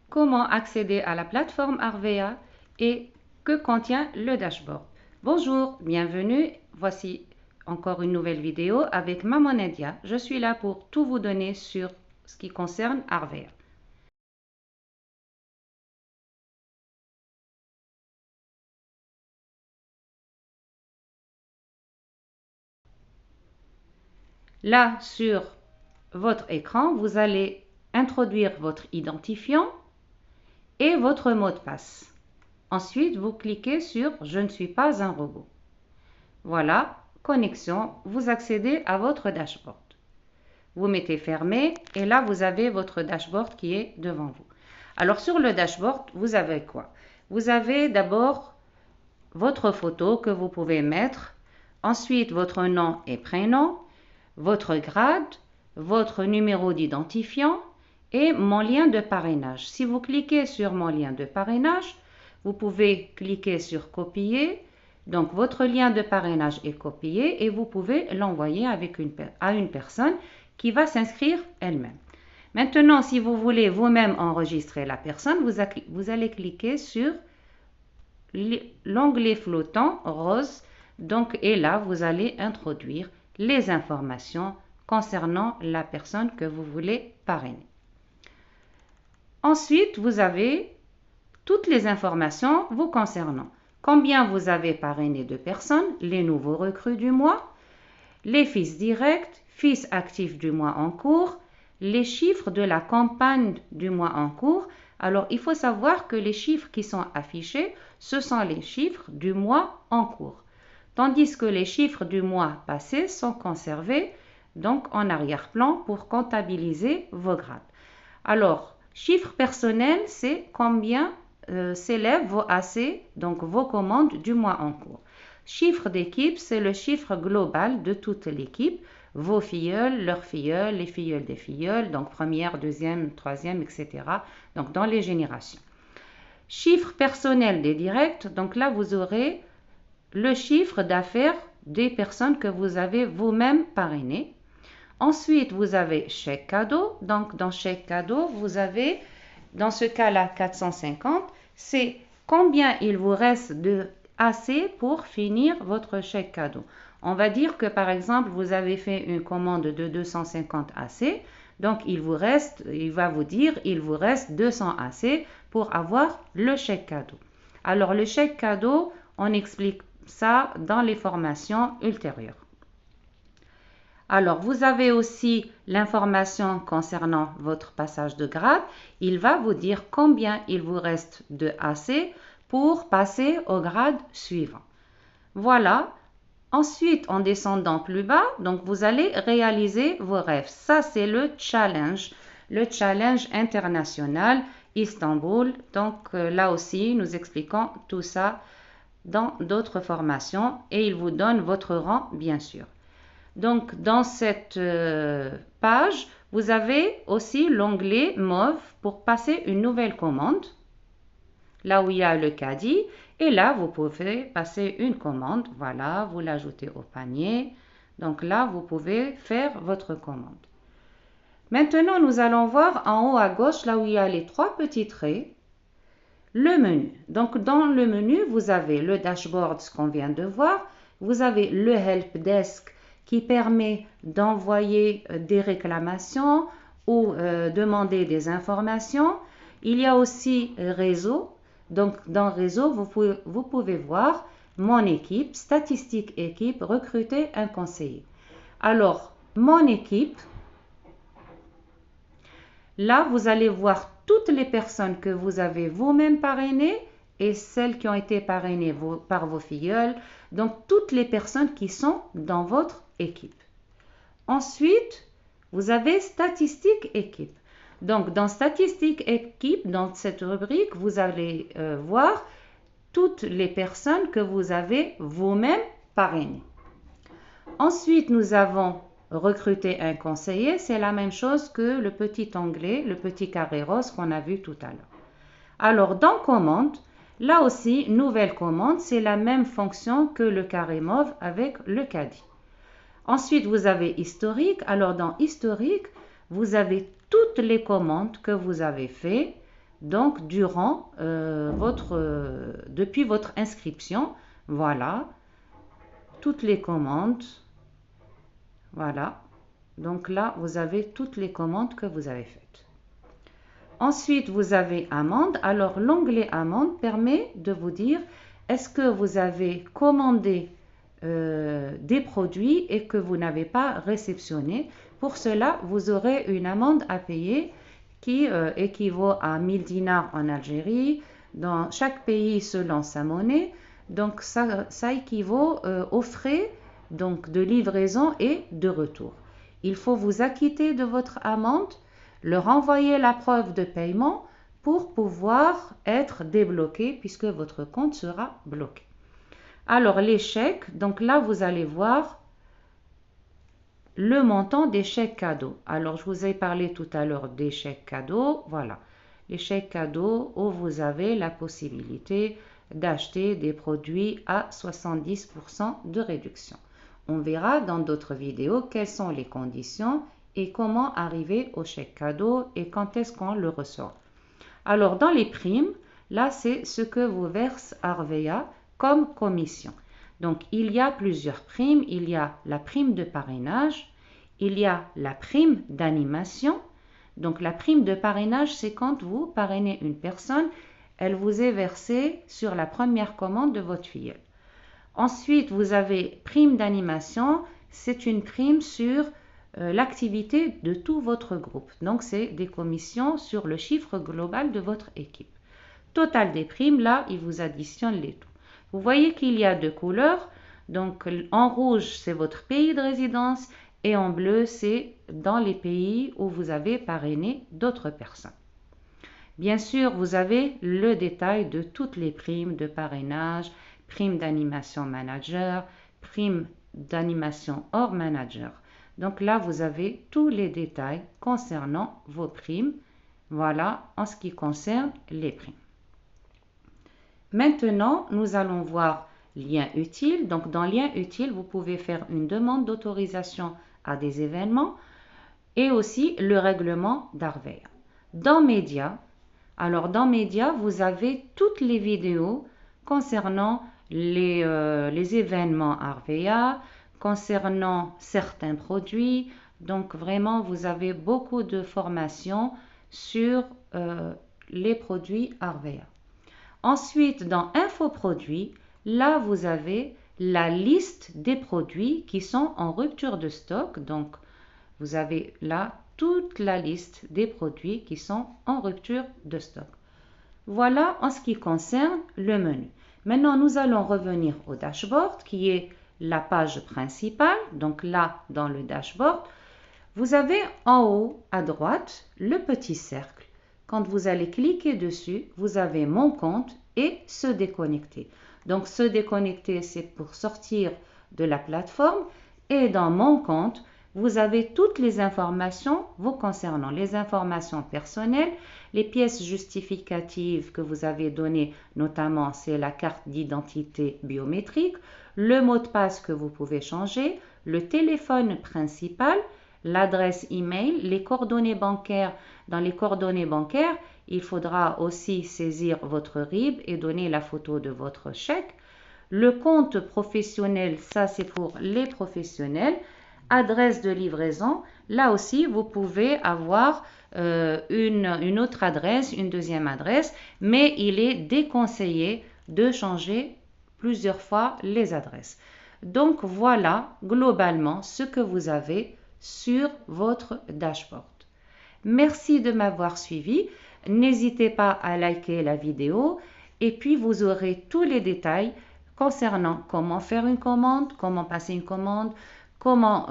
Comment accéder à la plateforme Arvea et que contient le dashboard. Bonjour, bienvenue. Voici encore une nouvelle vidéo avec Maman Nadia. Je suis là pour tout vous donner sur ce qui concerne Arvea. Là, sur votre écran, vous allez introduire votre identifiant et votre mot de passe. Ensuite, vous cliquez sur « Je ne suis pas un robot ». Voilà, connexion, vous accédez à votre dashboard. Vous mettez fermé et là, vous avez votre dashboard qui est devant vous. Alors, sur le dashboard, vous avez quoi? Vous avez d'abord votre photo que vous pouvez mettre, ensuite votre nom et prénom, votre grade, votre numéro d'identifiant et mon lien de parrainage. Si vous cliquez sur mon lien de parrainage, vous pouvez cliquer sur copier. Donc, votre lien de parrainage est copié et vous pouvez l'envoyer à une personne qui va s'inscrire elle-même. Maintenant, si vous voulez vous-même enregistrer la personne, vous allez cliquer sur l'onglet flottant rose. Donc, et là, vous allez introduire les informations concernant la personne que vous voulez parrainer. Ensuite, vous avez toutes les informations vous concernant. Combien vous avez parrainé de personnes, les nouveaux recrues du mois, les fils directs, fils actifs du mois en cours, les chiffres de la campagne du mois en cours. Alors, il faut savoir que les chiffres qui sont affichés, ce sont les chiffres du mois en cours. Tandis que les chiffres du mois passé sont conservés donc en arrière-plan pour comptabiliser vos grades. Alors, chiffre personnel, c'est combien s'élèvent vos AC, donc vos commandes du mois en cours. Chiffre d'équipe, c'est le chiffre global de toute l'équipe, vos filleuls, leurs filleuls, les filleuls des filleuls, donc première, deuxième, troisième, etc. Donc dans les générations. Chiffre personnel des directs, donc là vous aurez le chiffre d'affaires des personnes que vous avez vous-même parrainées. Ensuite, vous avez chèque cadeau. Donc, dans chèque cadeau, vous avez, dans ce cas-là, 450. C'est combien il vous reste de assez pour finir votre chèque cadeau. On va dire que, par exemple, vous avez fait une commande de 250 AC. Donc, il va vous dire, il vous reste 200 AC pour avoir le chèque cadeau. Alors, le chèque cadeau, on explique ça dans les formations ultérieures. Alors, vous avez aussi l'information concernant votre passage de grade. Il va vous dire combien il vous reste de AC pour passer au grade suivant. Voilà. Ensuite, en descendant plus bas, donc vous allez réaliser vos rêves. Ça, c'est le challenge international Istanbul. Donc, là aussi, nous expliquons tout ça dans d'autres formations et il vous donne votre rang, bien sûr. Donc, dans cette page, vous avez aussi l'onglet mauve pour passer une nouvelle commande. Là où il y a le caddie. Et là, vous pouvez passer une commande. Voilà, vous l'ajoutez au panier. Donc là, vous pouvez faire votre commande. Maintenant, nous allons voir en haut à gauche, là où il y a les trois petits traits, le menu. Donc, dans le menu, vous avez le dashboard, ce qu'on vient de voir. Vous avez le help desk qui permet d'envoyer des réclamations ou demander des informations. Il y a aussi réseau. Donc, dans réseau, vous pouvez voir mon équipe, statistique équipe, recruter un conseiller. Alors, mon équipe, là, vous allez voir toutes les personnes que vous avez vous-même parrainées et celles qui ont été parrainées par vos filleuls. Donc, toutes les personnes qui sont dans votre équipe. Ensuite, vous avez statistique équipe. Donc, dans statistique équipe, dans cette rubrique, vous allez voir toutes les personnes que vous avez vous-même parrainées. Ensuite, nous avons recruter un conseiller. C'est la même chose que le petit onglet, le petit carré rose qu'on a vu tout à l'heure. Alors, dans commande, là aussi, nouvelle commande, c'est la même fonction que le carré mauve avec le caddie. Ensuite, vous avez historique. Alors, dans historique, vous avez toutes les commandes que vous avez faites donc durant depuis votre inscription. Voilà, toutes les commandes. Voilà, donc là, vous avez toutes les commandes que vous avez faites. Ensuite, vous avez amende. Alors, l'onglet amende permet de vous dire est-ce que vous avez commandé des produits et que vous n'avez pas réceptionné. Pour cela, vous aurez une amende à payer qui équivaut à 1000 dinars en Algérie, dans chaque pays selon sa monnaie. Donc, ça équivaut aux frais donc, de livraison et de retour. Il faut vous acquitter de votre amende, leur envoyer la preuve de paiement pour pouvoir être débloqué puisque votre compte sera bloqué. Alors, les chèques, donc là, vous allez voir le montant des chèques cadeaux. Alors, je vous ai parlé tout à l'heure des chèques cadeaux. Voilà, les chèques cadeaux où vous avez la possibilité d'acheter des produits à 70% de réduction. On verra dans d'autres vidéos quelles sont les conditions et comment arriver au chèque cadeau et quand est-ce qu'on le reçoit. Alors, dans les primes, là, c'est ce que vous verse Arvea comme commission. Donc, il y a plusieurs primes. Il y a la prime de parrainage, il y a la prime d'animation. Donc, la prime de parrainage, c'est quand vous parrainez une personne, elle vous est versée sur la première commande de votre filleule. Ensuite, vous avez prime d'animation, c'est une prime sur l'activité de tout votre groupe. Donc, c'est des commissions sur le chiffre global de votre équipe. Total des primes, là, il vous additionne les tout. Vous voyez qu'il y a deux couleurs. Donc, en rouge, c'est votre pays de résidence et en bleu, c'est dans les pays où vous avez parrainé d'autres personnes. Bien sûr, vous avez le détail de toutes les primes de parrainage, prime d'animation manager, prime d'animation hors manager. Donc là, vous avez tous les détails concernant vos primes. Voilà en ce qui concerne les primes. Maintenant, nous allons voir lien utile. Donc, dans lien utile, vous pouvez faire une demande d'autorisation à des événements et aussi le règlement d'Arvea. Dans Médias, alors dans Médias, vous avez toutes les vidéos concernant les événements Arvea, concernant certains produits. Donc, vraiment, vous avez beaucoup de formations sur les produits Arvea. Ensuite, dans Infoproduits, là, vous avez la liste des produits qui sont en rupture de stock. Donc, vous avez là toute la liste des produits qui sont en rupture de stock. Voilà en ce qui concerne le menu. Maintenant, nous allons revenir au dashboard qui est la page principale. Donc là, dans le dashboard, vous avez en haut à droite le petit cercle. Quand vous allez cliquer dessus, vous avez mon compte et se déconnecter. Donc, se déconnecter, c'est pour sortir de la plateforme. Et dans mon compte, vous avez toutes les informations vous concernant, les informations personnelles, les pièces justificatives que vous avez données, notamment c'est la carte d'identité biométrique, le mot de passe que vous pouvez changer, le téléphone principal, l'adresse email, les coordonnées bancaires. Dans les coordonnées bancaires, il faudra aussi saisir votre RIB et donner la photo de votre chèque. Le compte professionnel, ça c'est pour les professionnels. Adresse de livraison, là aussi vous pouvez avoir une autre adresse, une deuxième adresse, mais il est déconseillé de changer plusieurs fois les adresses. Donc voilà globalement ce que vous avez sur votre dashboard. Merci de m'avoir suivi. N'hésitez pas à liker la vidéo et puis vous aurez tous les détails concernant comment faire une commande, comment passer une commande, comment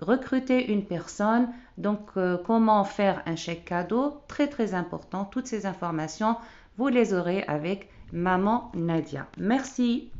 recruter une personne, donc comment faire un chèque cadeau, très très important. Toutes ces informations, vous les aurez avec Maman Nadia. Merci.